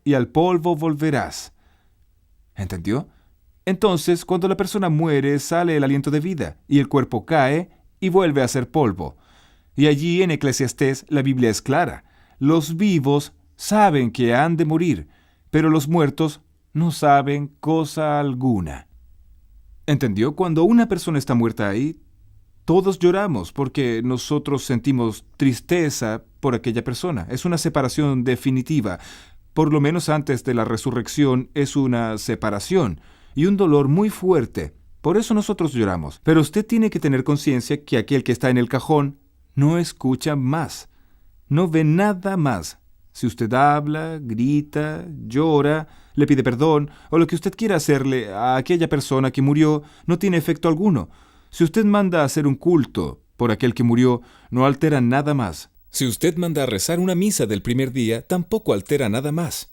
y al polvo volverás. ¿Entendió? Entonces, cuando la persona muere, sale el aliento de vida, y el cuerpo cae y vuelve a ser polvo. Y allí en Eclesiastés la Biblia es clara. Los vivos saben que han de morir, pero los muertos no saben cosa alguna. ¿Entendió? Cuando una persona está muerta ahí, todos lloramos porque nosotros sentimos tristeza por aquella persona. Es una separación definitiva. Por lo menos antes de la resurrección es una separación y un dolor muy fuerte. Por eso nosotros lloramos. Pero usted tiene que tener conciencia que aquel que está en el cajón no escucha más. No ve nada más. Si usted habla, grita, llora, le pide perdón o lo que usted quiera hacerle a aquella persona que murió, no tiene efecto alguno. Si usted manda a hacer un culto por aquel que murió, no altera nada más. Si usted manda a rezar una misa del primer día, tampoco altera nada más.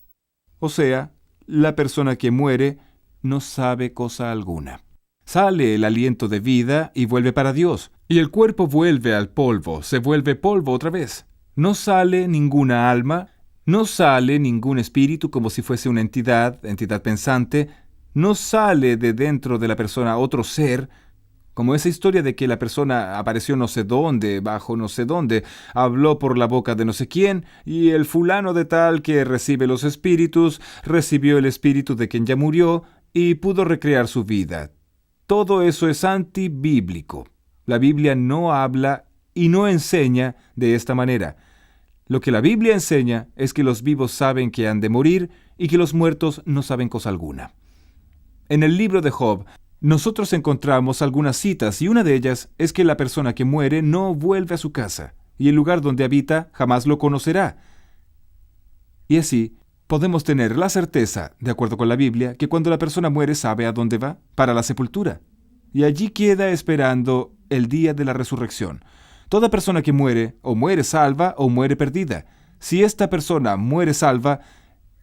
O sea, la persona que muere no sabe cosa alguna. Sale el aliento de vida y vuelve para Dios, y el cuerpo vuelve al polvo, se vuelve polvo otra vez. No sale ninguna alma, no sale ningún espíritu como si fuese una entidad pensante, no sale de dentro de la persona otro ser, como esa historia de que la persona apareció no sé dónde, bajo no sé dónde, habló por la boca de no sé quién, y el fulano de tal que recibe los espíritus, recibió el espíritu de quien ya murió, y pudo recrear su vida. Todo eso es antibíblico. La Biblia no habla y no enseña de esta manera. Lo que la Biblia enseña es que los vivos saben que han de morir y que los muertos no saben cosa alguna. En el libro de Job, nosotros encontramos algunas citas y una de ellas es que la persona que muere no vuelve a su casa y el lugar donde habita jamás lo conocerá. Y así podemos tener la certeza, de acuerdo con la Biblia, que cuando la persona muere sabe a dónde va, para la sepultura. Y allí queda esperando el día de la resurrección. Toda persona que muere, o muere salva o muere perdida. Si esta persona muere salva,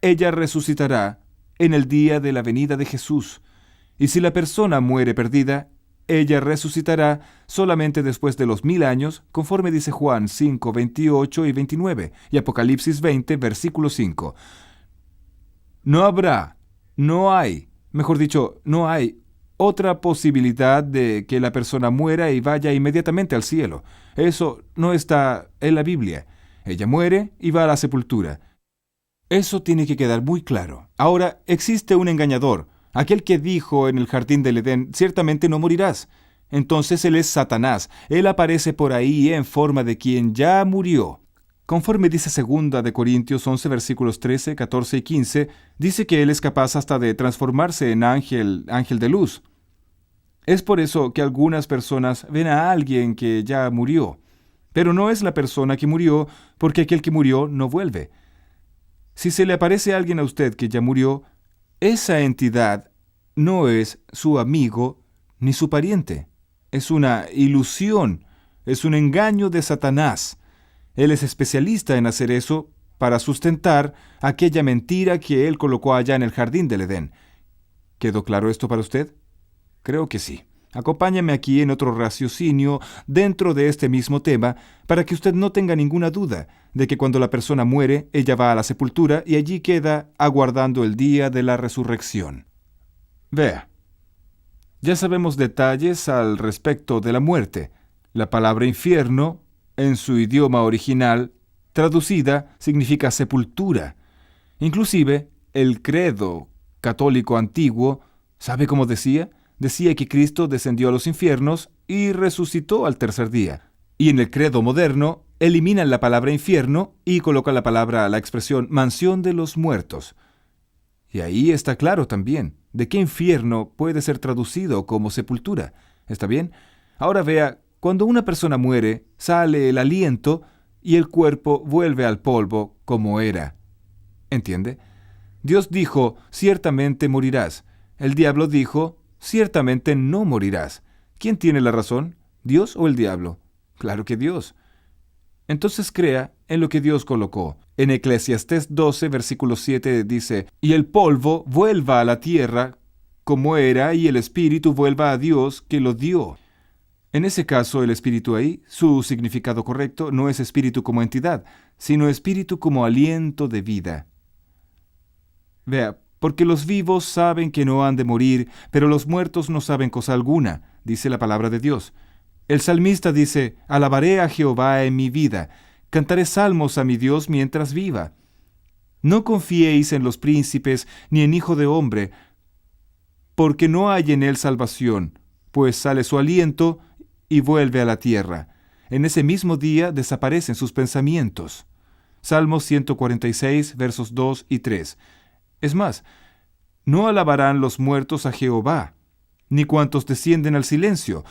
ella resucitará en el día de la venida de Jesús. Y si la persona muere perdida, ella resucitará solamente después de los 1000 años, conforme dice Juan 5, 28 y 29, y Apocalipsis 20, versículo 5. No hay otra posibilidad de que la persona muera y vaya inmediatamente al cielo. Eso no está en la Biblia. Ella muere y va a la sepultura. Eso tiene que quedar muy claro. Ahora, existe un engañador, aquel que dijo en el jardín del Edén, ciertamente no morirás. Entonces él es Satanás. Él aparece por ahí en forma de quien ya murió. Conforme dice 2 de Corintios 11, versículos 13, 14 y 15, dice que él es capaz hasta de transformarse en ángel de luz. Es por eso que algunas personas ven a alguien que ya murió, pero no es la persona que murió, porque aquel que murió no vuelve. Si se le aparece a alguien a usted que ya murió, esa entidad no es su amigo ni su pariente. Es una ilusión, es un engaño de Satanás. Él es especialista en hacer eso para sustentar aquella mentira que él colocó allá en el jardín del Edén. ¿Quedó claro esto para usted? Creo que sí. Acompáñame aquí en otro raciocinio dentro de este mismo tema para que usted no tenga ninguna duda de que cuando la persona muere, ella va a la sepultura y allí queda aguardando el día de la resurrección. Vea, ya sabemos detalles al respecto de la muerte. La palabra infierno, en su idioma original, traducida, significa sepultura. Inclusive, el credo católico antiguo, ¿sabe cómo decía? Decía que Cristo descendió a los infiernos y resucitó al tercer día. Y en el credo moderno, eliminan la palabra infierno y colocan la expresión mansión de los muertos. Y ahí está claro también de qué infierno puede ser traducido como sepultura. ¿Está bien? Ahora vea, cuando una persona muere, sale el aliento y el cuerpo vuelve al polvo como era. ¿Entiende? Dios dijo, ciertamente morirás. El diablo dijo, ciertamente no morirás. ¿Quién tiene la razón? ¿Dios o el diablo? Claro que Dios. Entonces crea en lo que Dios colocó. En Eclesiastés 12, versículo 7 dice, y el polvo vuelva a la tierra como era y el espíritu vuelva a Dios que lo dio. En ese caso, el espíritu ahí, su significado correcto, no es espíritu como entidad, sino espíritu como aliento de vida. Vea, porque los vivos saben que no han de morir, pero los muertos no saben cosa alguna, dice la palabra de Dios. El salmista dice, alabaré a Jehová en mi vida, cantaré salmos a mi Dios mientras viva. No confiéis en los príncipes, ni en hijo de hombre, porque no hay en él salvación, pues sale su aliento y vuelve a la tierra. En ese mismo día desaparecen sus pensamientos. Salmos 146, versos 2 y 3. Es más, no alabarán los muertos a Jehová, ni cuantos descienden al silencio,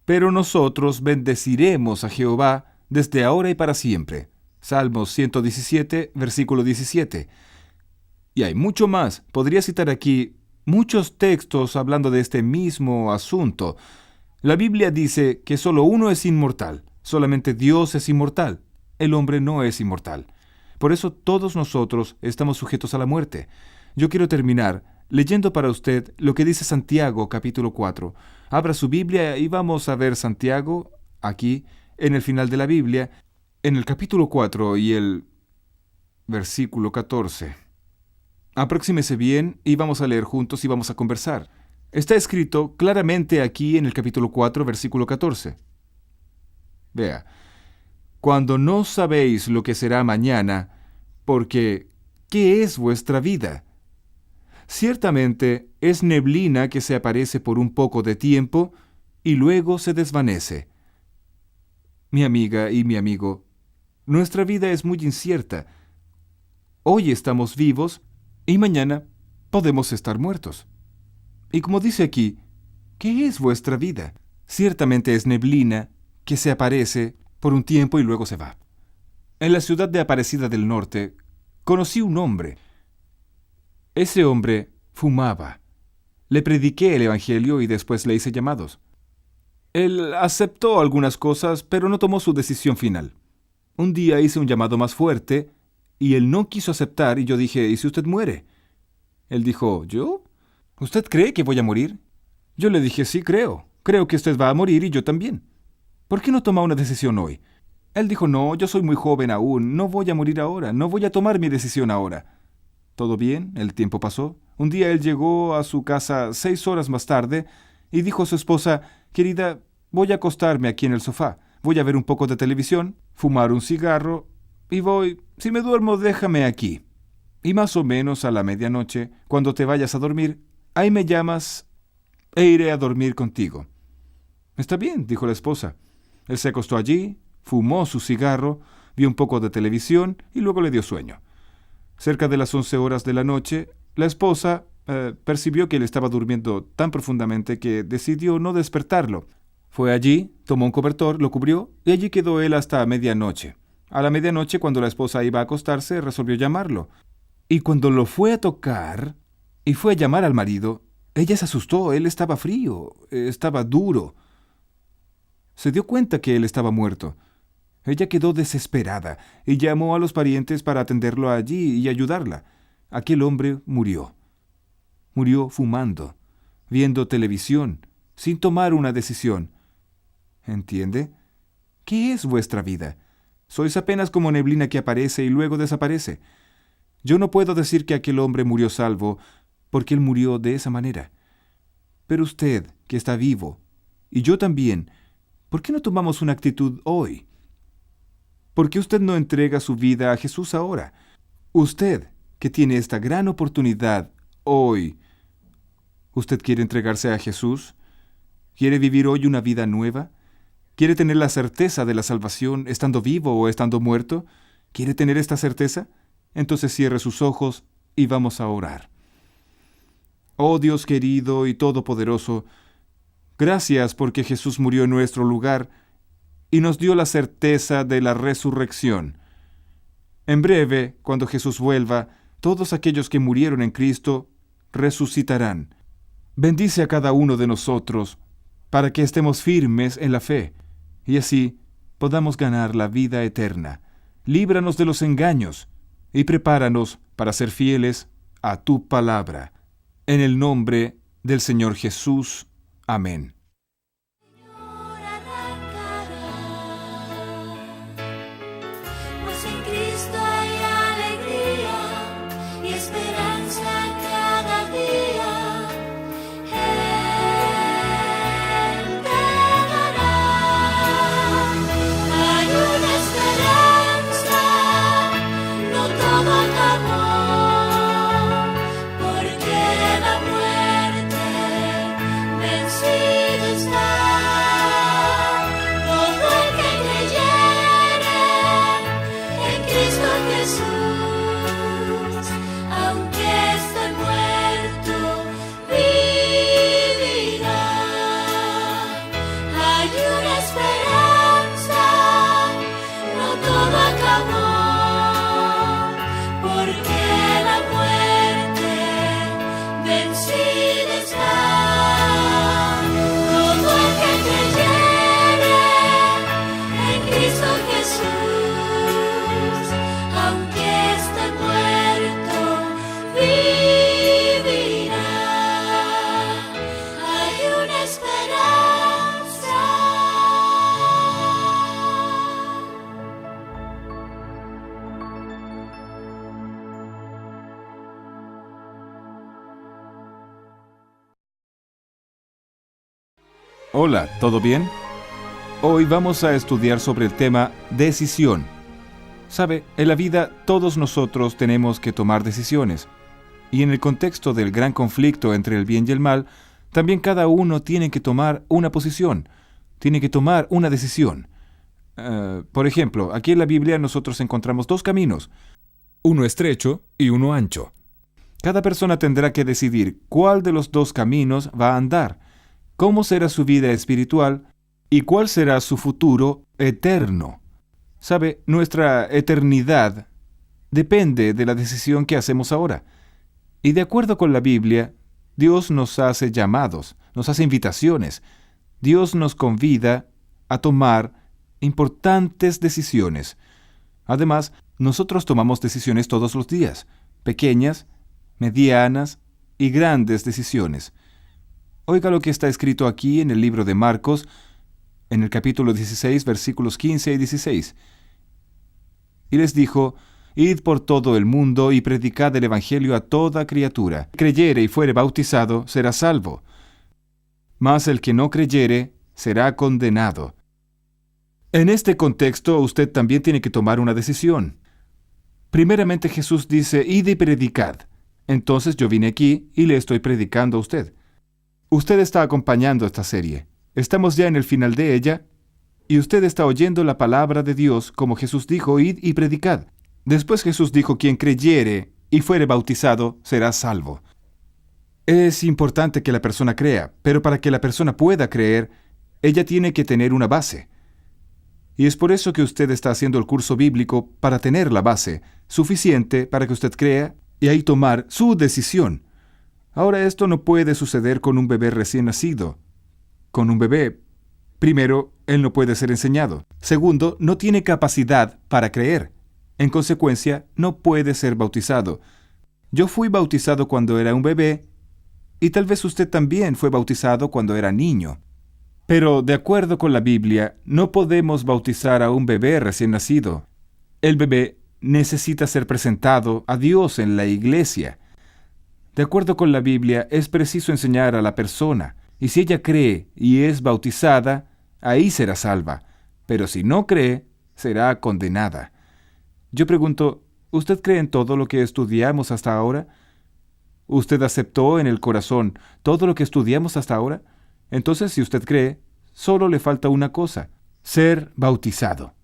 pero nosotros bendeciremos a Jehová desde ahora y para siempre. Salmos 117, versículo 17. Y hay mucho más. Podría citar aquí muchos textos hablando de este mismo asunto. La Biblia dice que solo uno es inmortal. Solamente Dios es inmortal. El hombre no es inmortal. Por eso todos nosotros estamos sujetos a la muerte. Yo quiero terminar leyendo para usted lo que dice Santiago capítulo 4. Abra su Biblia y vamos a ver Santiago aquí en el final de la Biblia, en el capítulo 4 y el versículo 14. Aproxímese bien y vamos a leer juntos y vamos a conversar. Está escrito claramente aquí en el capítulo 4, versículo 14. Vea, cuando no sabéis lo que será mañana, porque ¿qué es vuestra vida? Ciertamente es neblina que se aparece por un poco de tiempo y luego se desvanece. Mi amiga y mi amigo, nuestra vida es muy incierta. Hoy estamos vivos y mañana podemos estar muertos. Y como dice aquí, ¿qué es vuestra vida? Ciertamente es neblina que se aparece por un tiempo y luego se va. En la ciudad de Aparecida del Norte, conocí un hombre. Ese hombre fumaba. Le prediqué el Evangelio y después le hice llamados. Él aceptó algunas cosas, pero no tomó su decisión final. Un día hice un llamado más fuerte y él no quiso aceptar y yo dije, ¿y si usted muere? Él dijo, ¿yo? ¿Usted cree que voy a morir? Yo le dije, sí, creo. Creo que usted va a morir y yo también. ¿Por qué no toma una decisión hoy? Él dijo, no, yo soy muy joven aún, no voy a morir ahora, no voy a tomar mi decisión ahora. Todo bien, el tiempo pasó. Un día él llegó a su casa 6 horas más tarde y dijo a su esposa, querida, voy a acostarme aquí en el sofá, voy a ver un poco de televisión, fumar un cigarro y si me duermo, déjame aquí. Y más o menos a la medianoche, cuando te vayas a dormir, ahí me llamas e iré a dormir contigo. Está bien, dijo la esposa. Él se acostó allí, fumó su cigarro, vio un poco de televisión y luego le dio sueño. Cerca de las 11 horas de la noche, la esposa percibió que él estaba durmiendo tan profundamente que decidió no despertarlo. Fue allí, tomó un cobertor, lo cubrió y allí quedó él hasta medianoche. A la medianoche, cuando la esposa iba a acostarse, resolvió llamarlo. Y cuando lo fue a tocar y fue a llamar al marido, ella se asustó, él estaba frío, estaba duro. Se dio cuenta que él estaba muerto. Ella quedó desesperada y llamó a los parientes para atenderlo allí y ayudarla. Aquel hombre murió. Murió fumando, viendo televisión, sin tomar una decisión. ¿Entiende? ¿Qué es vuestra vida? Sois apenas como neblina que aparece y luego desaparece. Yo no puedo decir que aquel hombre murió salvo, porque él murió de esa manera. Pero usted, que está vivo, y yo también, ¿por qué no tomamos una actitud hoy? ¿Por qué usted no entrega su vida a Jesús ahora? Usted, que tiene esta gran oportunidad hoy, ¿usted quiere entregarse a Jesús? ¿Quiere vivir hoy una vida nueva? ¿Quiere tener la certeza de la salvación estando vivo o estando muerto? ¿Quiere tener esta certeza? Entonces cierre sus ojos y vamos a orar. Oh Dios querido y todopoderoso, gracias porque Jesús murió en nuestro lugar y nos dio la certeza de la resurrección. En breve, cuando Jesús vuelva, todos aquellos que murieron en Cristo resucitarán. Bendice a cada uno de nosotros para que estemos firmes en la fe y así podamos ganar la vida eterna. Líbranos de los engaños y prepáranos para ser fieles a tu palabra. En el nombre del Señor Jesús. Amén. Pues en Cristo hay alegría y esperanza. porque la muerte vencido está. Todo el que creyere en Cristo Jesús, aunque esté muerto, vivirá. Hay una esperanza, no todo acabó, porque la muerte vencida está. Todo el que creyere en Cristo Jesús, aunque esté muerto, vivirá. Hay una esperanza. Hola, ¿todo bien? Hoy vamos a estudiar sobre el tema decisión. Sabe, en la vida todos nosotros tenemos que tomar decisiones. Y en el contexto del gran conflicto entre el bien y el mal, también cada uno tiene que tomar una posición, tiene que tomar una decisión. Por ejemplo, aquí en la Biblia nosotros encontramos dos caminos, uno estrecho y uno ancho. Cada persona tendrá que decidir cuál de los dos caminos va a andar, cómo será su vida espiritual y cuál será su futuro eterno. Sabe, nuestra eternidad depende de la decisión que hacemos ahora. Y de acuerdo con la Biblia, Dios nos hace llamados, nos hace invitaciones. Dios nos convida a tomar importantes decisiones. Además, nosotros tomamos decisiones todos los días, pequeñas, medianas y grandes decisiones. Oiga lo que está escrito aquí en el libro de Marcos, en el capítulo 16, versículos 15 y 16. Y les dijo: Id por todo el mundo y predicad el evangelio a toda criatura. El que creyere y fuere bautizado será salvo, mas el que no creyere será condenado. En este contexto, usted también tiene que tomar una decisión. Primeramente Jesús dice: Id y predicad. Entonces yo vine aquí y le estoy predicando a usted. Usted está acompañando esta serie. Estamos ya en el final de ella, y usted está oyendo la palabra de Dios como Jesús dijo: id y predicad. Después Jesús dijo: quien creyere y fuere bautizado será salvo. Es importante que la persona crea, pero para que la persona pueda creer, ella tiene que tener una base. Y es por eso que usted está haciendo el curso bíblico, para tener la base suficiente para que usted crea y ahí tomar su decisión. Ahora, esto no puede suceder con un bebé recién nacido. Con un bebé, primero, él no puede ser enseñado. Segundo, no tiene capacidad para creer. En consecuencia, no puede ser bautizado. Yo fui bautizado cuando era un bebé, y tal vez usted también fue bautizado cuando era niño. Pero, de acuerdo con la Biblia, no podemos bautizar a un bebé recién nacido. El bebé necesita ser presentado a Dios en la iglesia. De acuerdo con la Biblia, es preciso enseñar a la persona, y si ella cree y es bautizada, ahí será salva. Pero si no cree, será condenada. Yo pregunto, ¿usted cree en todo lo que estudiamos hasta ahora? ¿Usted aceptó en el corazón todo lo que estudiamos hasta ahora? Entonces, si usted cree, solo le falta una cosa: ser bautizado.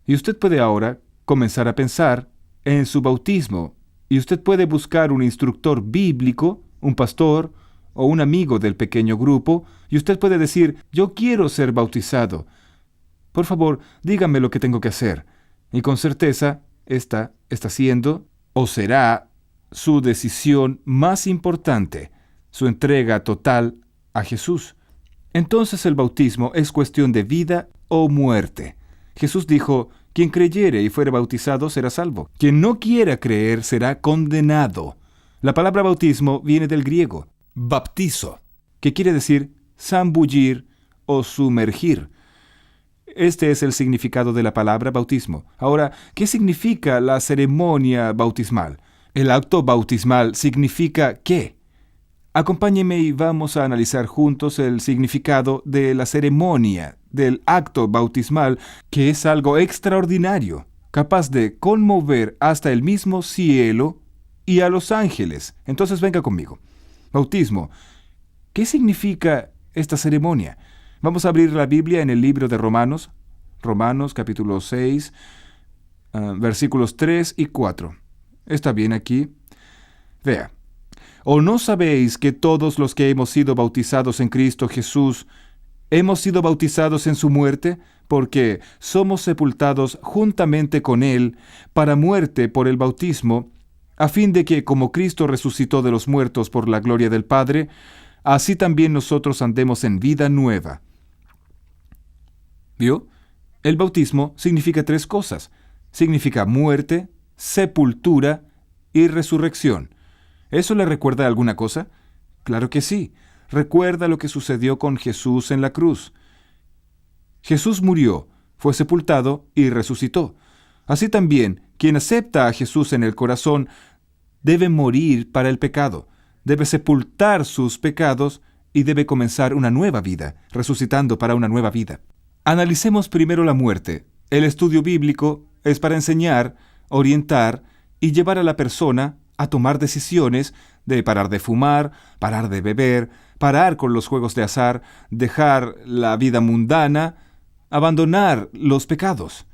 Y usted puede ahora comenzar a pensar en su bautismo, y usted puede buscar un instructor bíblico, un pastor o un amigo del pequeño grupo, y usted puede decir: yo quiero ser bautizado. Por favor, dígame lo que tengo que hacer. Y con certeza, esta está siendo o será su decisión más importante, su entrega total a Jesús. Entonces el bautismo es cuestión de vida o muerte. Jesús dijo: quien creyere y fuere bautizado será salvo. Quien no quiera creer será condenado. La palabra bautismo viene del griego baptizo, que quiere decir zambullir o sumergir. Este es el significado de la palabra bautismo. Ahora, ¿qué significa la ceremonia bautismal? El acto bautismal significa ¿qué? Acompáñeme y vamos a analizar juntos el significado de la ceremonia, del acto bautismal, que es algo extraordinario, capaz de conmover hasta el mismo cielo y a los ángeles. Entonces venga conmigo. Bautismo. ¿Qué significa esta ceremonia? Vamos a abrir la Biblia en el libro de Romanos. Romanos capítulo 6, versículos 3 y 4. ¿Está bien aquí? Vea. ¿O no sabéis que todos los que hemos sido bautizados en Cristo Jesús hemos sido bautizados en su muerte? Porque somos sepultados juntamente con Él para muerte por el bautismo, a fin de que, como Cristo resucitó de los muertos por la gloria del Padre, así también nosotros andemos en vida nueva. ¿Vio? El bautismo significa 3 cosas. Significa muerte, sepultura y resurrección. ¿Eso le recuerda alguna cosa? Claro que sí. Recuerda lo que sucedió con Jesús en la cruz. Jesús murió, fue sepultado y resucitó. Así también, quien acepta a Jesús en el corazón debe morir para el pecado, debe sepultar sus pecados y debe comenzar una nueva vida, resucitando para una nueva vida. Analicemos primero la muerte. El estudio bíblico es para enseñar, orientar y llevar a la persona a tomar decisiones de parar de fumar, parar de beber, parar con los juegos de azar, dejar la vida mundana, abandonar los pecados.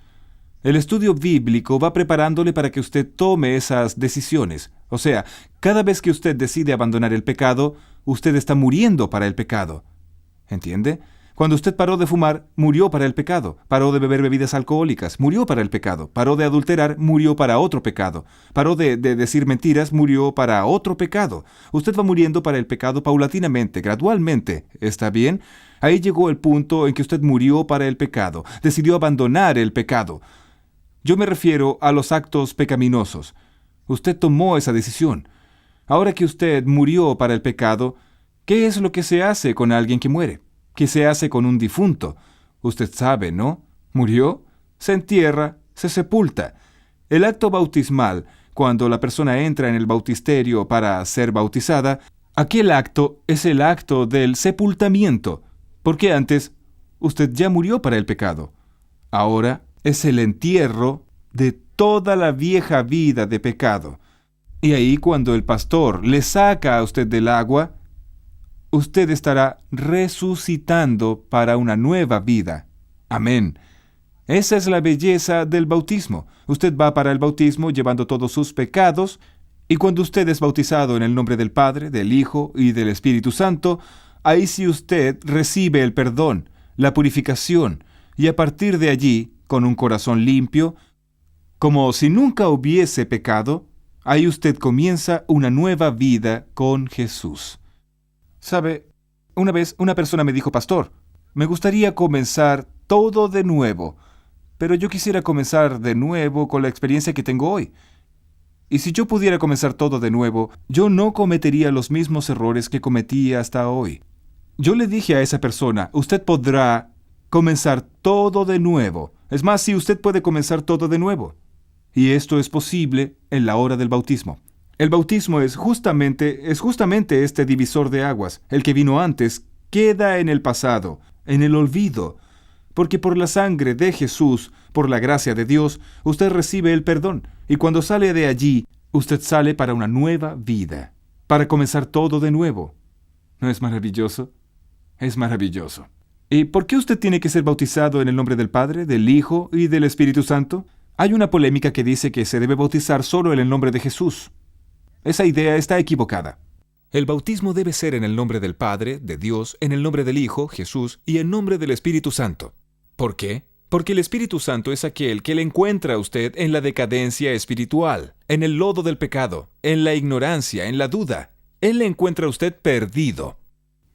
El estudio bíblico va preparándole para que usted tome esas decisiones. O sea, cada vez que usted decide abandonar el pecado, usted está muriendo para el pecado. ¿Entiende? Cuando usted paró de fumar, murió para el pecado. Paró de beber bebidas alcohólicas, murió para el pecado. Paró de adulterar, murió para otro pecado. Paró de decir mentiras, murió para otro pecado. Usted va muriendo para el pecado paulatinamente, gradualmente. ¿Está bien? Ahí llegó el punto en que usted murió para el pecado. Decidió abandonar el pecado. Yo me refiero a los actos pecaminosos. Usted tomó esa decisión. Ahora que usted murió para el pecado, ¿qué es lo que se hace con alguien que muere? ¿Qué se hace con un difunto? Usted sabe, ¿no? Murió, se entierra, se sepulta. El acto bautismal, cuando la persona entra en el bautisterio para ser bautizada, aquel acto es el acto del sepultamiento, porque antes usted ya murió para el pecado. Ahora es el entierro de toda la vieja vida de pecado. Y ahí, cuando el pastor le saca a usted del agua, usted estará resucitando para una nueva vida. Amén. Esa es la belleza del bautismo. Usted va para el bautismo llevando todos sus pecados, y cuando usted es bautizado en el nombre del Padre, del Hijo y del Espíritu Santo, ahí sí usted recibe el perdón, la purificación, y a partir de allí, con un corazón limpio, como si nunca hubiese pecado, ahí usted comienza una nueva vida con Jesús. ¿Sabe? Una vez una persona me dijo: pastor, me gustaría comenzar todo de nuevo, pero yo quisiera comenzar de nuevo con la experiencia que tengo hoy. Y si yo pudiera comenzar todo de nuevo, yo no cometería los mismos errores que cometí hasta hoy. Yo le dije a esa persona: usted podrá comenzar todo de nuevo. Es más, sí, usted puede comenzar todo de nuevo. Y esto es posible en la hora del bautismo. El bautismo es justamente este divisor de aguas. El que vino antes queda en el pasado, en el olvido, porque por la sangre de Jesús, por la gracia de Dios, usted recibe el perdón, y cuando sale de allí, usted sale para una nueva vida, para comenzar todo de nuevo. ¿No es maravilloso? Es maravilloso. ¿Y por qué usted tiene que ser bautizado en el nombre del Padre, del Hijo y del Espíritu Santo? Hay una polémica que dice que se debe bautizar solo en el nombre de Jesús. Esa idea está equivocada. El bautismo debe ser en el nombre del Padre, de Dios, en el nombre del Hijo, Jesús, y en nombre del Espíritu Santo. ¿Por qué? Porque el Espíritu Santo es aquel que le encuentra a usted en la decadencia espiritual, en el lodo del pecado, en la ignorancia, en la duda. Él le encuentra a usted perdido.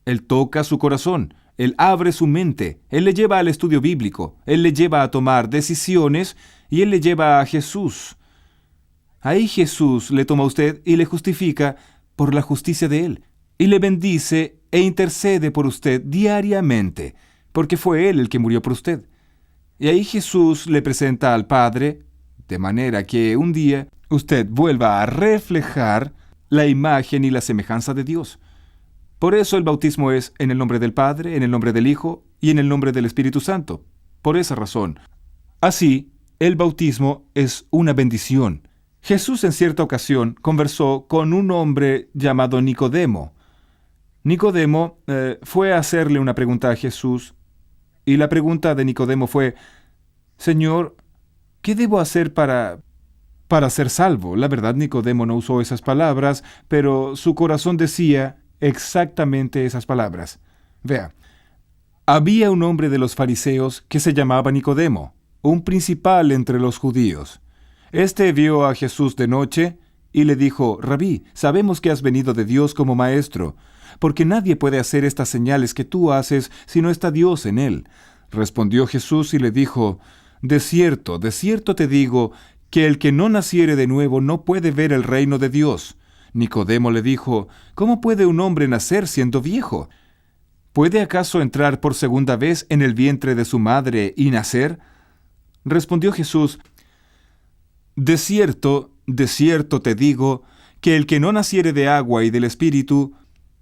Él toca su corazón, Él abre su mente, Él le lleva al estudio bíblico, Él le lleva a tomar decisiones y Él le lleva a Jesús. Ahí Jesús le toma a usted y le justifica por la justicia de Él, y le bendice e intercede por usted diariamente, porque fue Él el que murió por usted. Y ahí Jesús le presenta al Padre, de manera que un día usted vuelva a reflejar la imagen y la semejanza de Dios. Por eso el bautismo es en el nombre del Padre, en el nombre del Hijo y en el nombre del Espíritu Santo. Por esa razón. Así, el bautismo es una bendición. Jesús en cierta ocasión conversó con un hombre llamado Nicodemo. Nicodemo fue a hacerle una pregunta a Jesús, y la pregunta de Nicodemo fue: Señor, ¿qué debo hacer para ser salvo? La verdad, Nicodemo no usó esas palabras, pero su corazón decía exactamente esas palabras. Vea, había un hombre de los fariseos que se llamaba Nicodemo, un principal entre los judíos. Este vio a Jesús de noche y le dijo: Rabí, sabemos que has venido de Dios como maestro, porque nadie puede hacer estas señales que tú haces si no está Dios en él. Respondió Jesús y le dijo: de cierto te digo, que el que no naciere de nuevo no puede ver el reino de Dios. Nicodemo le dijo: ¿Cómo puede un hombre nacer siendo viejo? ¿Puede acaso entrar por segunda vez en el vientre de su madre y nacer? Respondió Jesús: de cierto te digo, que el que no naciere de agua y del Espíritu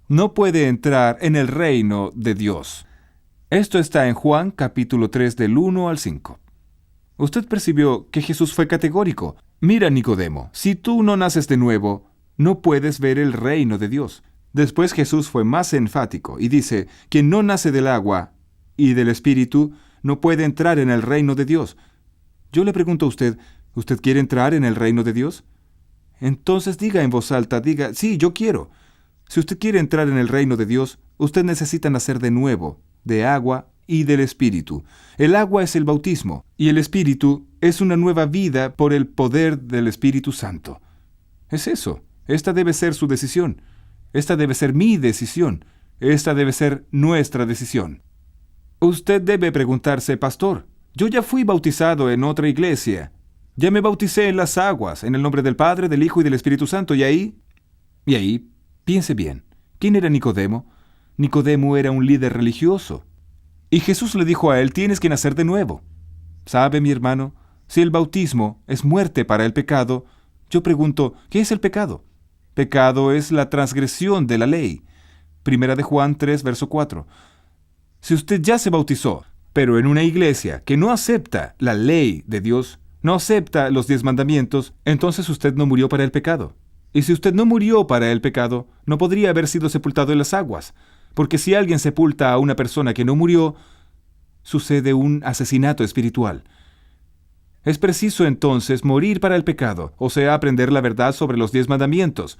no puede entrar en el reino de Dios. Esto está en Juan capítulo 3 del 1 al 5. Usted percibió que Jesús fue categórico. Mira, Nicodemo, si tú no naces de nuevo, no puedes ver el reino de Dios. Después Jesús fue más enfático y dice: quien no nace del agua y del Espíritu no puede entrar en el reino de Dios. Yo le pregunto a usted, ¿usted quiere entrar en el reino de Dios? Entonces diga en voz alta, diga: sí, yo quiero. Si usted quiere entrar en el reino de Dios, usted necesita nacer de nuevo, de agua y del Espíritu. El agua es el bautismo, y el Espíritu es una nueva vida por el poder del Espíritu Santo. Es eso. Esta debe ser su decisión. Esta debe ser mi decisión. Esta debe ser nuestra decisión. Usted debe preguntarse: pastor, yo ya fui bautizado en otra iglesia. Ya me bauticé en las aguas, en el nombre del Padre, del Hijo y del Espíritu Santo. Y ahí, piense bien. ¿Quién era Nicodemo? Nicodemo era un líder religioso. Y Jesús le dijo a él: tienes que nacer de nuevo. ¿Sabe, mi hermano? Si el bautismo es muerte para el pecado, yo pregunto: ¿qué es el pecado? Pecado es la transgresión de la ley. Primera de Juan 3, verso 4. Si usted ya se bautizó, pero en una iglesia que no acepta la ley de Dios, no acepta los 10 mandamientos, entonces usted no murió para el pecado. Y si usted no murió para el pecado, no podría haber sido sepultado en las aguas, porque si alguien sepulta a una persona que no murió, sucede un asesinato espiritual. Es preciso entonces morir para el pecado, o sea, aprender la verdad sobre los 10 mandamientos.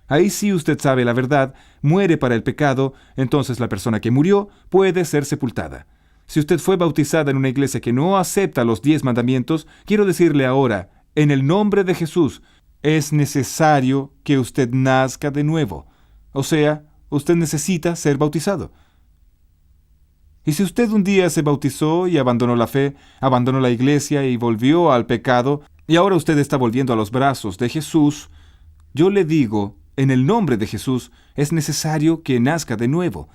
Ahí sí usted sabe la verdad, muere para el pecado, entonces la persona que murió puede ser sepultada. Si usted fue bautizada en una iglesia que no acepta los 10 mandamientos, quiero decirle ahora, en el nombre de Jesús, es necesario que usted nazca de nuevo. O sea, usted necesita ser bautizado. Y si usted un día se bautizó y abandonó la fe, abandonó la iglesia y volvió al pecado, y ahora usted está volviendo a los brazos de Jesús, yo le digo, en el nombre de Jesús, es necesario que nazca de nuevo.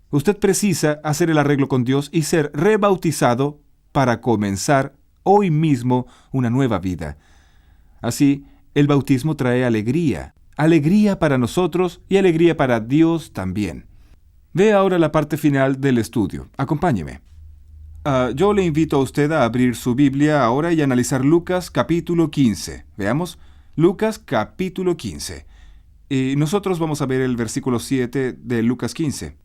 Usted precisa hacer el arreglo con Dios y ser rebautizado para comenzar hoy mismo una nueva vida. Así, el bautismo trae alegría, alegría para nosotros y alegría para Dios también. Ve ahora la parte final del estudio. Acompáñeme. Yo le invito a usted a abrir su Biblia ahora y analizar Lucas capítulo 15. Veamos, Lucas capítulo 15. Y nosotros vamos a ver el versículo 7 de Lucas 15.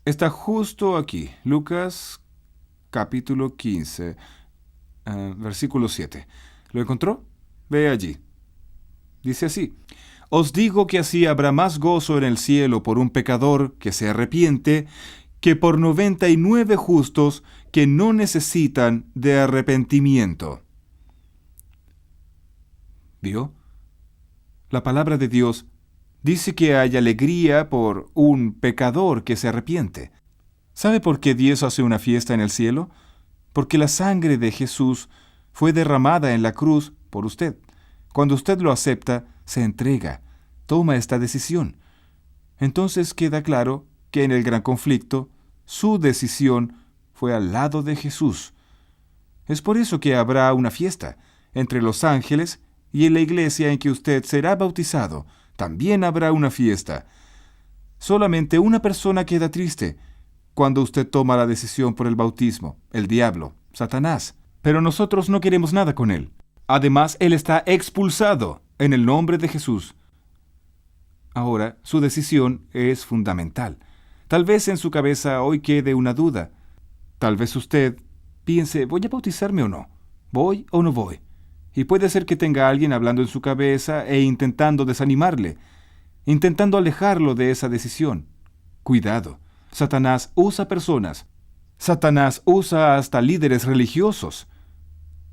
Está justo aquí, Lucas capítulo 15, versículo 7. ¿Lo encontró? Ve allí. Dice así: os digo que así habrá más gozo en el cielo por un pecador que se arrepiente que por 99 justos que no necesitan de arrepentimiento. ¿Vio? La palabra de Dios dice que hay alegría por un pecador que se arrepiente. ¿Sabe por qué Dios hace una fiesta en el cielo? Porque la sangre de Jesús fue derramada en la cruz por usted. Cuando usted lo acepta, se entrega, toma esta decisión. Entonces queda claro que en el gran conflicto, su decisión fue al lado de Jesús. Es por eso que habrá una fiesta entre los ángeles y en la iglesia en que usted será bautizado. También habrá una fiesta. Solamente una persona queda triste cuando usted toma la decisión por el bautismo: el diablo, Satanás. Pero nosotros no queremos nada con él. Además, él está expulsado en el nombre de Jesús. Ahora, su decisión es fundamental. Tal vez en su cabeza hoy quede una duda. Tal vez usted piense, ¿voy a bautizarme o no? ¿Voy o no voy? Y puede ser que tenga alguien hablando en su cabeza e intentando desanimarle, intentando alejarlo de esa decisión. Cuidado, Satanás usa personas. Satanás usa hasta líderes religiosos.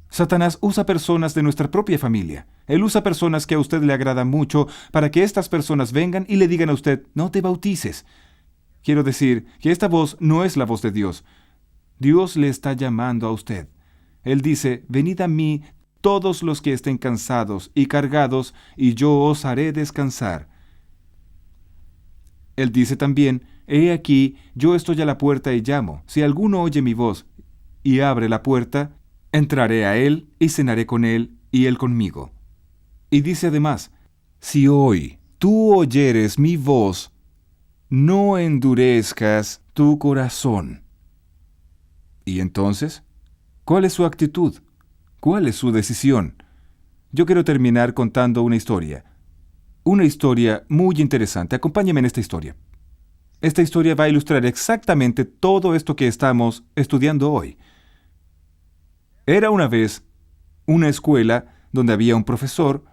Satanás usa personas de nuestra propia familia. Él usa personas que a usted le agradan mucho para que estas personas vengan y le digan a usted, no te bautices. Quiero decir que esta voz no es la voz de Dios. Dios le está llamando a usted. Él dice, venid a mí todos los que estén cansados y cargados, y yo os haré descansar. Él dice también, he aquí, yo estoy a la puerta y llamo. Si alguno oye mi voz y abre la puerta, entraré a él y cenaré con él y él conmigo. Y dice además, si hoy tú oyeres mi voz, no endurezcas tu corazón. ¿Y entonces? ¿Cuál es su actitud? ¿Cuál es su decisión? Yo quiero terminar contando una historia. Una historia muy interesante. Acompáñeme en esta historia. Esta historia va a ilustrar exactamente todo esto que estamos estudiando hoy. Era una vez una escuela donde había un profesor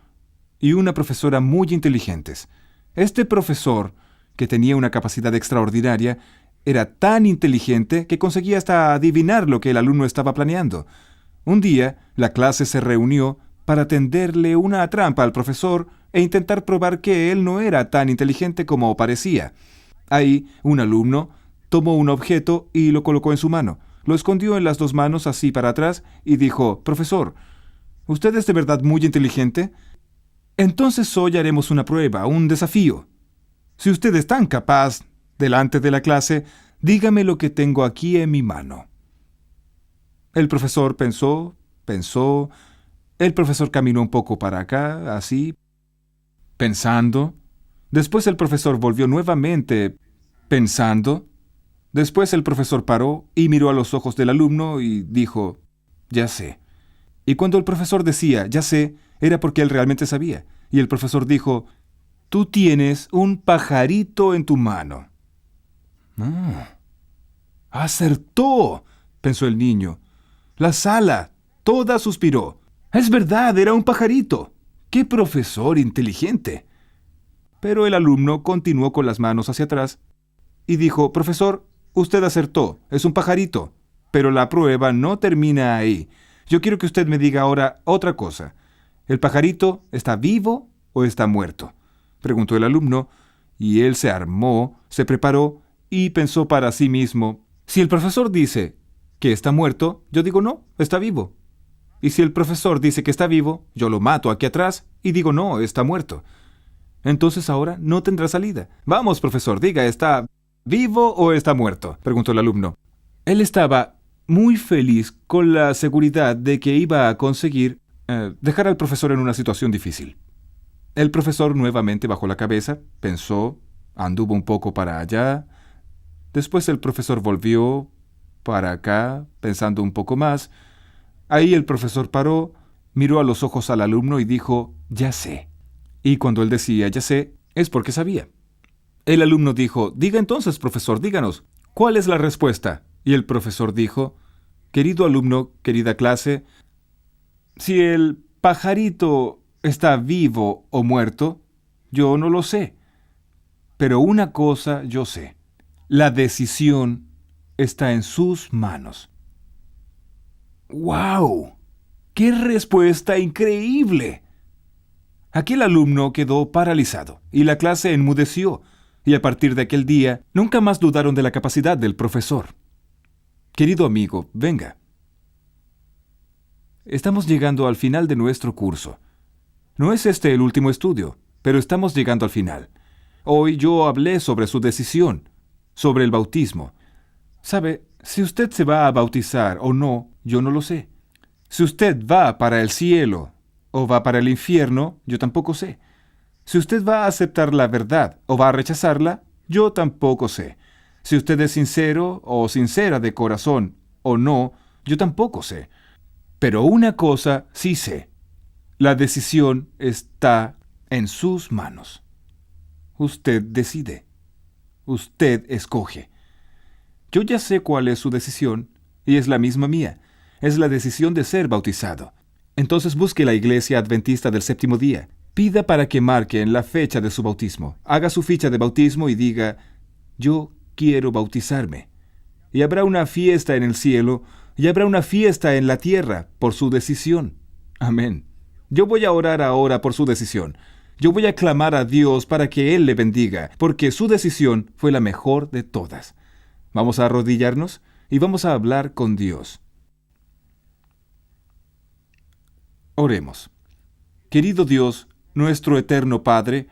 y una profesora muy inteligentes. Este profesor, que tenía una capacidad extraordinaria, era tan inteligente que conseguía hasta adivinar lo que el alumno estaba planeando. Un día, la clase se reunió para tenderle una trampa al profesor e intentar probar que él no era tan inteligente como parecía. Ahí, un alumno tomó un objeto y lo colocó en su mano. Lo escondió en las dos manos así para atrás y dijo, «Profesor, ¿usted es de verdad muy inteligente? Entonces hoy haremos una prueba, un desafío. Si usted es tan capaz, delante de la clase, dígame lo que tengo aquí en mi mano». El profesor pensó. El profesor caminó un poco para acá, así, pensando. Después el profesor volvió nuevamente, pensando. Después el profesor paró y miró a los ojos del alumno y dijo, «Ya sé». Y cuando el profesor decía, «Ya sé», era porque él realmente sabía. Y el profesor dijo, «Tú tienes un pajarito en tu mano». «¡Acertó!», pensó el niño. La sala toda suspiró. «Es verdad, era un pajarito. ¡Qué profesor inteligente!». Pero el alumno continuó con las manos hacia atrás y dijo, «Profesor, usted acertó, es un pajarito, pero la prueba no termina ahí. Yo quiero que usted me diga ahora otra cosa. ¿El pajarito está vivo o está muerto?», preguntó el alumno, y él se armó, se preparó y pensó para sí mismo, «Si el profesor dice que está muerto, yo digo no, está vivo. Y si el profesor dice que está vivo, yo lo mato aquí atrás y digo no, está muerto. Entonces ahora no tendrá salida. Vamos, profesor, diga, ¿está vivo o está muerto?», preguntó el alumno. Él estaba muy feliz con la seguridad de que iba a conseguir dejar al profesor en una situación difícil. El profesor nuevamente bajó la cabeza, pensó, anduvo un poco para allá. Después el profesor volvió para acá, pensando un poco más. Ahí el profesor paró, miró a los ojos al alumno y dijo, «Ya sé». Y cuando él decía «ya sé», es porque sabía. El alumno dijo, «Diga entonces, profesor, díganos, ¿cuál es la respuesta?». Y el profesor dijo, «Querido alumno, querida clase, si el pajarito está vivo o muerto, yo no lo sé. Pero una cosa yo sé, la decisión está en sus manos». ¡Wow! ¡Qué respuesta increíble! Aquel alumno quedó paralizado y la clase enmudeció, y a partir de aquel día nunca más dudaron de la capacidad del profesor. Querido amigo, venga. Estamos llegando al final de nuestro curso. No es este el último estudio, pero estamos llegando al final. Hoy yo hablé sobre su decisión, sobre el bautismo. ¿Sabe? Si usted se va a bautizar o no, yo no lo sé. Si usted va para el cielo o va para el infierno, yo tampoco sé. Si usted va a aceptar la verdad o va a rechazarla, yo tampoco sé. Si usted es sincero o sincera de corazón o no, yo tampoco sé. Pero una cosa sí sé. La decisión está en sus manos. Usted decide. Usted escoge. Yo ya sé cuál es su decisión, y es la misma mía. Es la decisión de ser bautizado. Entonces busque la Iglesia Adventista del Séptimo Día. Pida para que marquen la fecha de su bautismo. Haga su ficha de bautismo y diga, yo quiero bautizarme. Y habrá una fiesta en el cielo, y habrá una fiesta en la tierra por su decisión. Amén. Yo voy a orar ahora por su decisión. Yo voy a clamar a Dios para que Él le bendiga, porque su decisión fue la mejor de todas. Vamos a arrodillarnos y vamos a hablar con Dios. Oremos. Querido Dios, nuestro eterno Padre,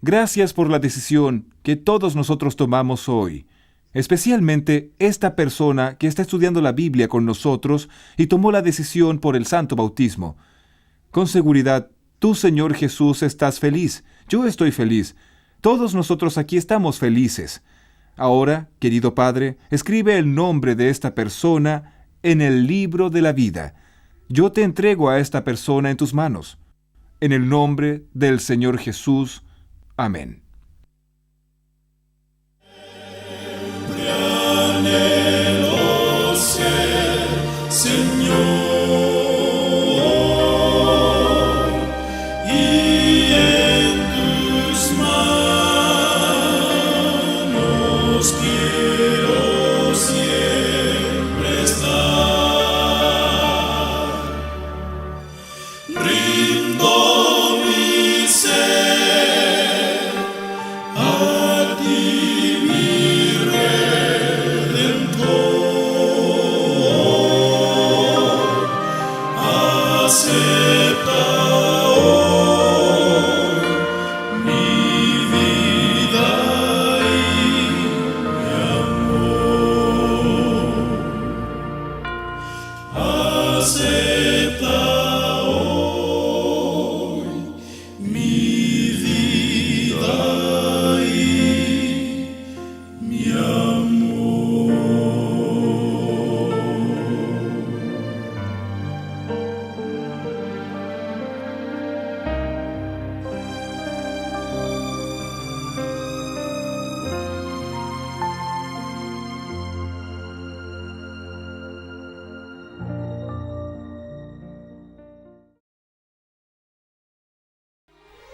gracias por la decisión que todos nosotros tomamos hoy, especialmente esta persona que está estudiando la Biblia con nosotros y tomó la decisión por el santo bautismo. Con seguridad, tú, Señor Jesús, estás feliz. Yo estoy feliz. Todos nosotros aquí estamos felices. Ahora, querido Padre, escribe el nombre de esta persona en el libro de la vida. Yo te entrego a esta persona en tus manos. En el nombre del Señor Jesús. Amén.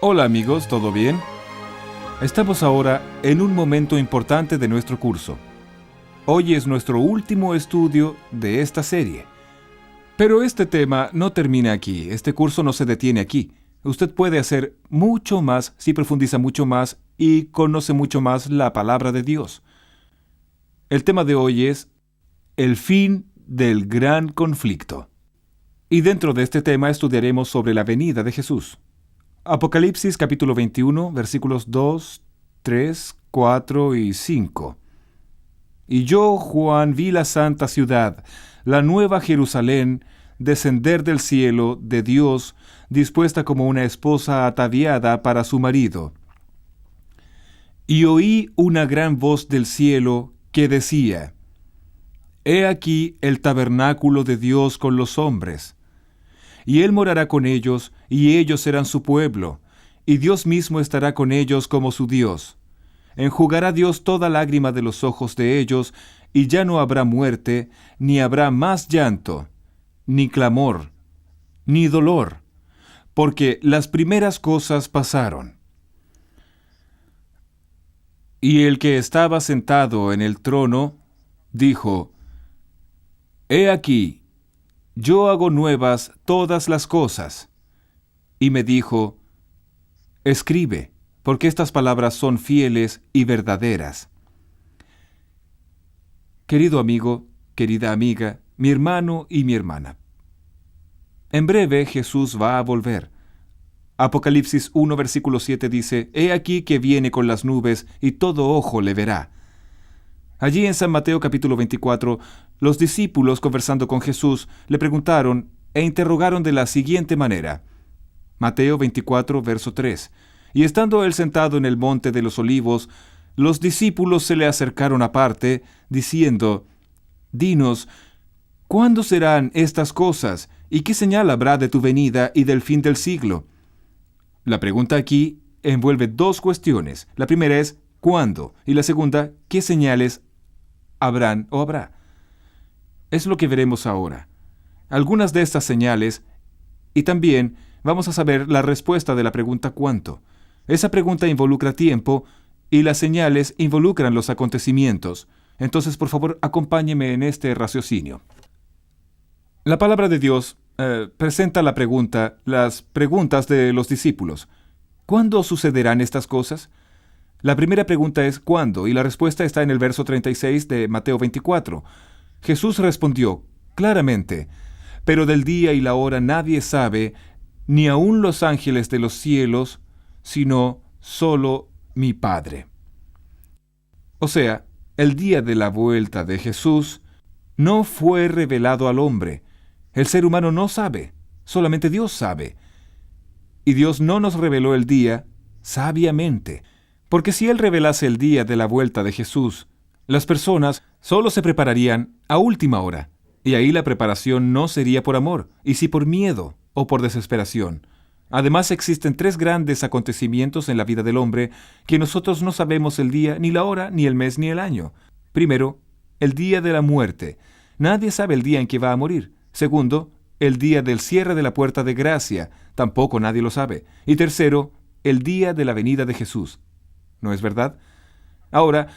Hola amigos, ¿todo bien? Estamos ahora en un momento importante de nuestro curso. Hoy es nuestro último estudio de esta serie. Pero este tema no termina aquí, este curso no se detiene aquí. Usted puede hacer mucho más si profundiza mucho más y conoce mucho más la palabra de Dios. El tema de hoy es el fin del gran conflicto. Y dentro de este tema estudiaremos sobre la venida de Jesús. Apocalipsis capítulo 21, versículos 2, 3, 4 y 5. Y yo, Juan, vi la santa ciudad, la nueva Jerusalén, descender del cielo de Dios, dispuesta como una esposa ataviada para su marido. Y oí una gran voz del cielo que decía, He aquí el tabernáculo de Dios con los hombres. Y Él morará con ellos, y ellos serán su pueblo, y Dios mismo estará con ellos como su Dios. Enjugará Dios toda lágrima de los ojos de ellos, y ya no habrá muerte, ni habrá más llanto, ni clamor, ni dolor, porque las primeras cosas pasaron. Y el que estaba sentado en el trono dijo, He aquí, yo hago nuevas todas las cosas. Y me dijo, Escribe, porque estas palabras son fieles y verdaderas. Querido amigo, querida amiga, mi hermano y mi hermana. En breve Jesús va a volver. Apocalipsis 1, versículo 7 dice, He aquí que viene con las nubes, y todo ojo le verá. Allí en San Mateo capítulo 24, los discípulos conversando con Jesús le preguntaron e interrogaron de la siguiente manera. Mateo 24, verso 3. Y estando él sentado en el monte de los olivos, los discípulos se le acercaron aparte, diciendo, Dinos, ¿cuándo serán estas cosas? ¿Y qué señal habrá de tu venida y del fin del siglo? La pregunta aquí envuelve dos cuestiones. La primera es ¿cuándo? Y la segunda, ¿qué señales habrán o habrá? Es lo que veremos ahora. Algunas de estas señales, y también vamos a saber la respuesta de la pregunta ¿cuánto? Esa pregunta involucra tiempo y las señales involucran los acontecimientos. Entonces, por favor, acompáñeme en este raciocinio. La palabra de Dios presenta las preguntas de los discípulos. ¿Cuándo sucederán estas cosas? La primera pregunta es ¿cuándo? Y la respuesta está en el verso 36 de Mateo 24. Jesús respondió claramente, pero del día y la hora nadie sabe, ni aun los ángeles de los cielos, sino solo mi Padre. O sea, el día de la vuelta de Jesús no fue revelado al hombre. El ser humano no sabe, solamente Dios sabe. Y Dios no nos reveló el día sabiamente, porque si Él revelase el día de la vuelta de Jesús, las personas solo se prepararían a última hora, y ahí la preparación no sería por amor, y sí por miedo o por desesperación. Además existen tres grandes acontecimientos en la vida del hombre que nosotros no sabemos el día, ni la hora, ni el mes, ni el año. Primero, el día de la muerte. Nadie sabe el día en que va a morir. Segundo, el día del cierre de la puerta de gracia. Tampoco nadie lo sabe. Y tercero, el día de la venida de Jesús. ¿No es verdad? Ahora,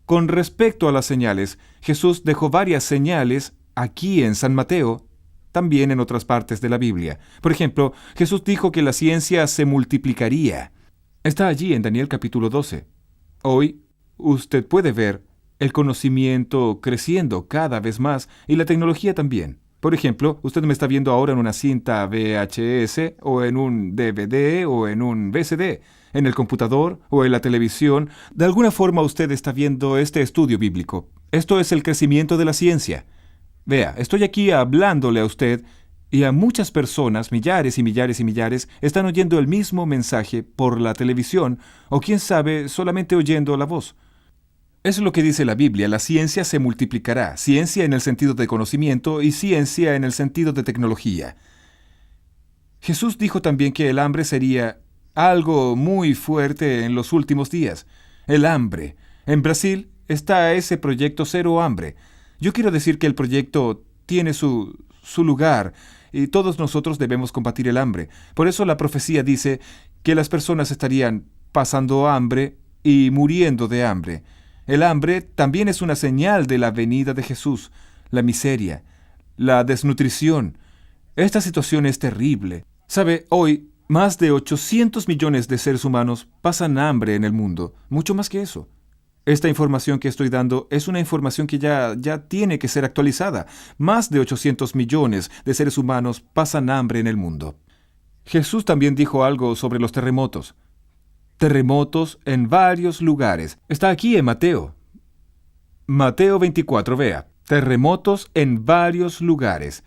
con respecto a las señales, Jesús dejó varias señales aquí en San Mateo, también en otras partes de la Biblia. Por ejemplo, Jesús dijo que la ciencia se multiplicaría. Está allí en Daniel capítulo 12. Hoy, usted puede ver el conocimiento creciendo cada vez más y la tecnología también. Por ejemplo, usted me está viendo ahora en una cinta VHS o en un DVD o en un VCD, en el computador o en la televisión. De alguna forma usted está viendo este estudio bíblico. Esto es el crecimiento de la ciencia. Vea, estoy aquí hablándole a usted y a muchas personas, millares y millares y millares, están oyendo el mismo mensaje por la televisión o quién sabe, solamente oyendo la voz. Eso es lo que dice la Biblia, la ciencia se multiplicará, ciencia en el sentido de conocimiento y ciencia en el sentido de tecnología. Jesús dijo también que el hambre sería algo muy fuerte en los últimos días. El hambre. En Brasil está ese proyecto Cero Hambre. Yo quiero decir que el proyecto tiene su lugar y todos nosotros debemos combatir el hambre. Por eso la profecía dice que las personas estarían pasando hambre y muriendo de hambre. El hambre también es una señal de la venida de Jesús, la miseria, la desnutrición. Esta situación es terrible. ¿Sabe? Hoy, más de 800 millones de seres humanos pasan hambre en el mundo, mucho más que eso. Esta información que estoy dando es una información que ya tiene que ser actualizada. Más de 800 millones de seres humanos pasan hambre en el mundo. Jesús también dijo algo sobre los terremotos. Terremotos en varios lugares. Está aquí en Mateo. Mateo 24, vea. Terremotos en varios lugares.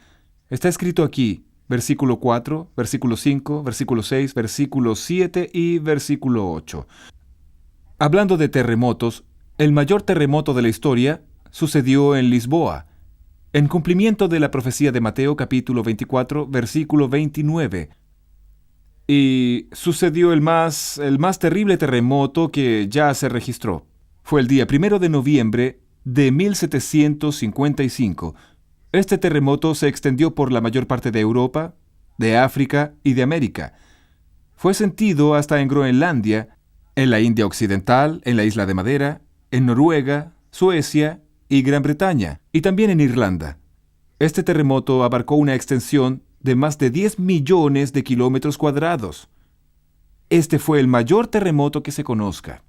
Está escrito aquí, versículo 4, versículo 5, versículo 6, versículo 7 y versículo 8. Hablando de terremotos, el mayor terremoto de la historia sucedió en Lisboa, en cumplimiento de la profecía de Mateo capítulo 24, versículo 29. Y sucedió el más terrible terremoto que ya se registró. Fue el día 1 de noviembre de 1755. Este terremoto se extendió por la mayor parte de Europa, de África y de América. Fue sentido hasta en Groenlandia, en la India Occidental, en la Isla de Madera, en Noruega, Suecia y Gran Bretaña, y también en Irlanda. Este terremoto abarcó una extensión de más de 10 millones de kilómetros cuadrados. Este fue el mayor terremoto que se conozca.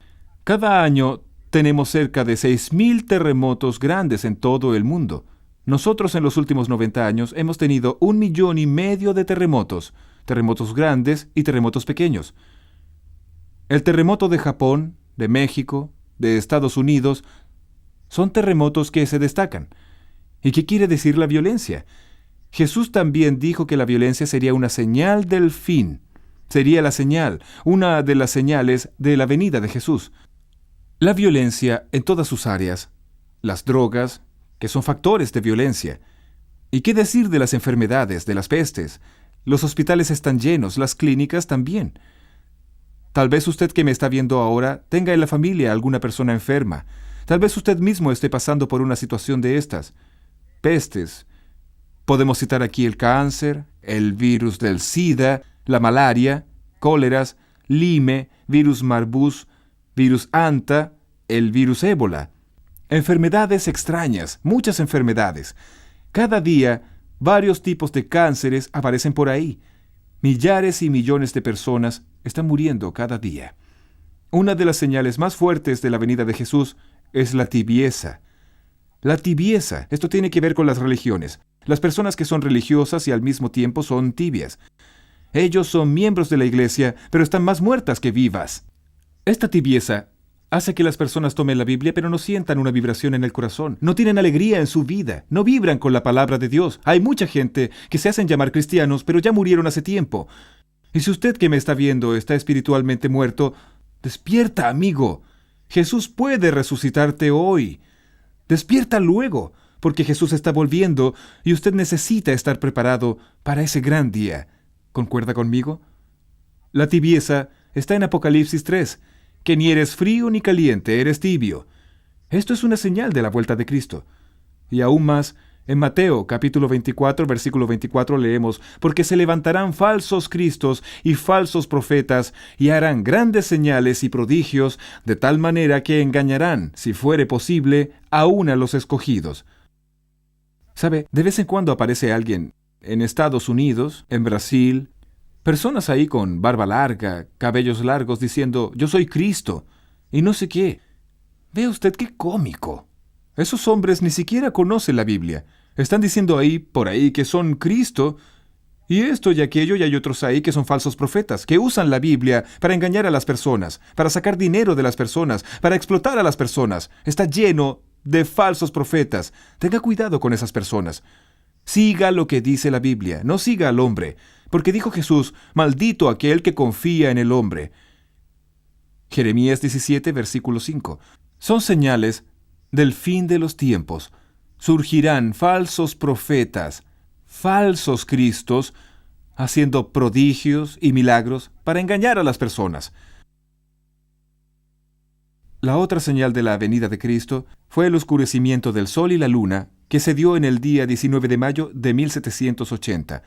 Cada año tenemos cerca de 6,000 terremotos grandes en todo el mundo. Nosotros en los últimos 90 años hemos tenido 1,5 millones de terremotos grandes y terremotos pequeños. El terremoto de Japón, de México, de Estados Unidos, son terremotos que se destacan. ¿Y qué quiere decir la violencia? Jesús también dijo que la violencia sería una señal del fin. Sería la señal, una de las señales de la venida de Jesús. La violencia en todas sus áreas, las drogas, que son factores de violencia, ¿Y qué decir de las enfermedades, de las pestes? Los hospitales están llenos, las clínicas también. Tal vez usted que me está viendo ahora tenga en la familia alguna persona enferma. Tal vez usted mismo esté pasando por una situación de estas. Pestes. Podemos citar aquí el cáncer, el virus del SIDA, la malaria, cóleras, Lyme, virus Marbus, virus Anta, el virus ébola. Enfermedades extrañas, muchas enfermedades. Cada día, varios tipos de cánceres aparecen por ahí. Millares y millones de personas están muriendo cada día. Una de las señales más fuertes de la venida de Jesús es la tibieza. La tibieza, esto tiene que ver con las religiones. Las personas que son religiosas y al mismo tiempo son tibias. Ellos son miembros de la iglesia, pero están más muertas que vivas. Esta tibieza hace que las personas tomen la Biblia, pero no sientan una vibración en el corazón. No tienen alegría en su vida. No vibran con la palabra de Dios. Hay mucha gente que se hacen llamar cristianos, pero ya murieron hace tiempo. Y si usted que me está viendo está espiritualmente muerto, despierta, amigo. Jesús puede resucitarte hoy. Despierta luego, porque Jesús está volviendo y usted necesita estar preparado para ese gran día. ¿Concuerda conmigo? La tibieza está en Apocalipsis 3, que ni eres frío ni caliente, eres tibio. Esto es una señal de la vuelta de Cristo. Y aún más, en Mateo capítulo 24, versículo 24 leemos, porque se levantarán falsos cristos y falsos profetas, y harán grandes señales y prodigios, de tal manera que engañarán, si fuere posible, aún a los escogidos. ¿Sabe? De vez en cuando aparece alguien en Estados Unidos, en Brasil, personas ahí con barba larga, cabellos largos, diciendo, yo soy Cristo, y no sé qué. Vea usted qué cómico. Esos hombres ni siquiera conocen la Biblia. Están diciendo ahí, por ahí, que son Cristo, y esto y aquello, y hay otros ahí que son falsos profetas, que usan la Biblia para engañar a las personas, para sacar dinero de las personas, para explotar a las personas. Está lleno de falsos profetas. Tenga cuidado con esas personas. Siga lo que dice la Biblia, no siga al hombre, porque dijo Jesús, maldito aquel que confía en el hombre. Jeremías 17, versículo 5. Son señales del fin de los tiempos. Surgirán falsos profetas, falsos cristos, haciendo prodigios y milagros para engañar a las personas. La otra señal de la venida de Cristo fue el oscurecimiento del sol y la luna, que se dio en el día 19 de mayo de 1780.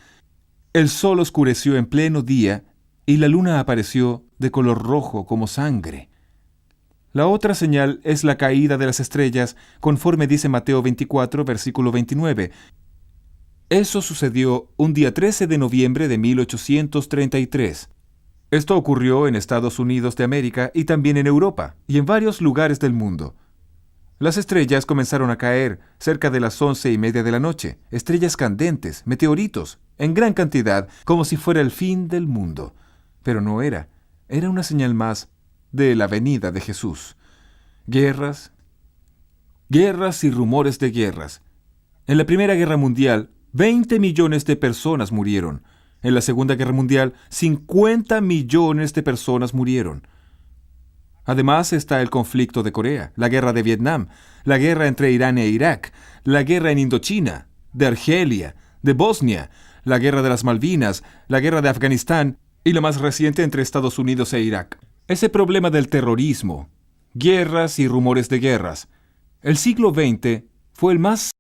El sol oscureció en pleno día y la luna apareció de color rojo como sangre. La otra señal es la caída de las estrellas, conforme dice Mateo 24, versículo 29. Eso sucedió un día 13 de noviembre de 1833. Esto ocurrió en Estados Unidos de América y también en Europa y en varios lugares del mundo. Las estrellas comenzaron a caer cerca de las 11:30 de la noche, estrellas candentes, meteoritos, en gran cantidad, como si fuera el fin del mundo. Pero no era una señal más de la venida de Jesús. Guerras y rumores de guerras. En la Primera Guerra Mundial, 20 millones de personas murieron. En la Segunda Guerra Mundial, 50 millones de personas murieron. Además está el conflicto de Corea, la guerra de Vietnam, la guerra entre Irán e Irak, la guerra en Indochina, de Argelia, de Bosnia, la guerra de las Malvinas, la guerra de Afganistán y la más reciente entre Estados Unidos e Irak. Ese problema del terrorismo, guerras y rumores de guerras. El siglo XX fue el más